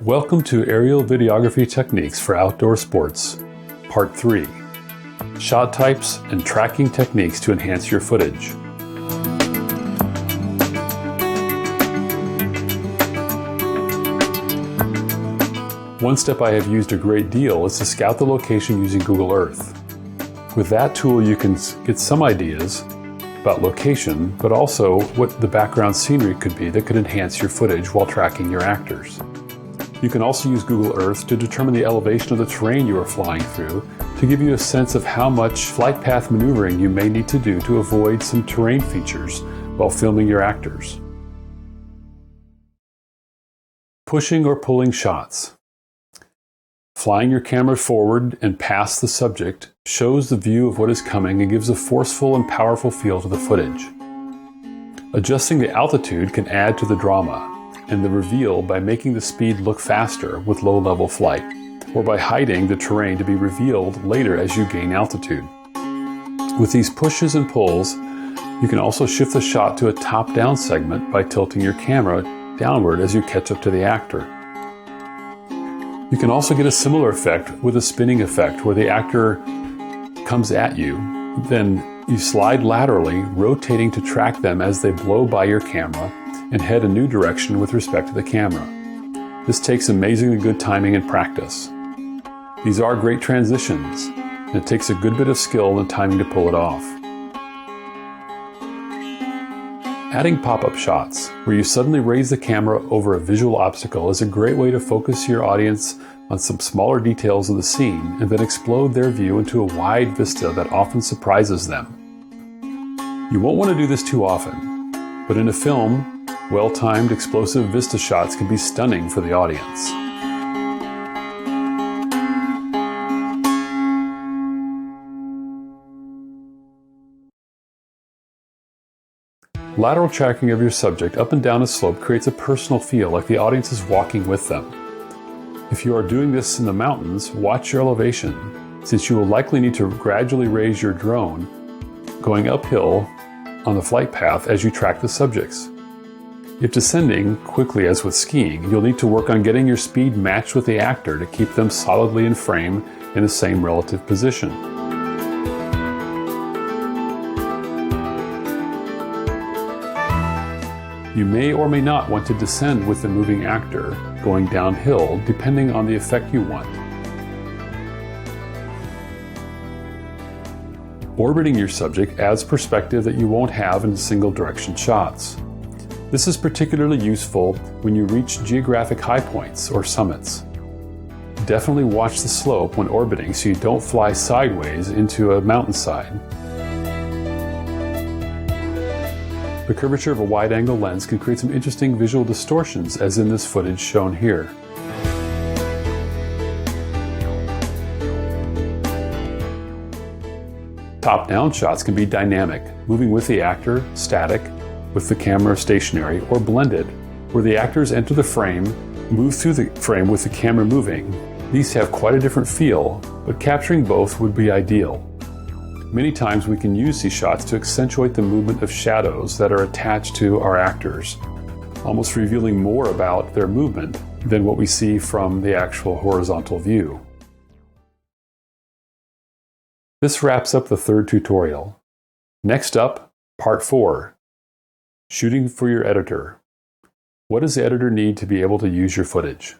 Welcome to Aerial Videography Techniques for Outdoor Sports, Part 3, Shot Types and Tracking Techniques to Enhance Your Footage. One step I have used a great deal is to scout the location using Google Earth. With that tool you can get some ideas about location, but also what the background scenery could be that could enhance your footage while tracking your actors. You can also use Google Earth to determine the elevation of the terrain you are flying through to give you a sense of how much flight path maneuvering you may need to do to avoid some terrain features while filming your actors. Pushing or pulling shots. Flying your camera forward and past the subject shows the view of what is coming and gives a forceful and powerful feel to the footage. Adjusting the altitude can add to the drama and the reveal by making the speed look faster with low-level flight, or by hiding the terrain to be revealed later as you gain altitude. With these pushes and pulls, you can also shift the shot to a top-down segment by tilting your camera downward as you catch up to the actor. You can also get a similar effect with a spinning effect where the actor comes at you, then you slide laterally, rotating to track them as they blow by your camera and head a new direction with respect to the camera. This takes amazingly good timing and practice. These are great transitions, and it takes a good bit of skill and timing to pull it off. Adding pop-up shots, where you suddenly raise the camera over a visual obstacle, is a great way to focus your audience on some smaller details of the scene and then explode their view into a wide vista that often surprises them. You won't want to do this too often, but in a film, well-timed explosive vista shots can be stunning for the audience. Lateral tracking of your subject up and down a slope creates a personal feel, like the audience is walking with them. If you are doing this in the mountains, watch your elevation, since you will likely need to gradually raise your drone going uphill on the flight path as you track the subjects. If descending quickly as with skiing, you'll need to work on getting your speed matched with the actor to keep them solidly in frame in the same relative position. You may or may not want to descend with the moving actor, going downhill, depending on the effect you want. Orbiting your subject adds perspective that you won't have in single direction shots. This is particularly useful when you reach geographic high points or summits. Definitely watch the slope when orbiting so you don't fly sideways into a mountainside. The curvature of a wide-angle lens can create some interesting visual distortions, as in this footage shown here. Top-down shots can be dynamic, moving with the actor, static, with the camera stationary, or blended, where the actors enter the frame, move through the frame with the camera moving. These have quite a different feel, but capturing both would be ideal. Many times we can use these shots to accentuate the movement of shadows that are attached to our actors, almost revealing more about their movement than what we see from the actual horizontal view. This wraps up the third tutorial. Next up, Part 4. Shooting for your editor. What does the editor need to be able to use your footage?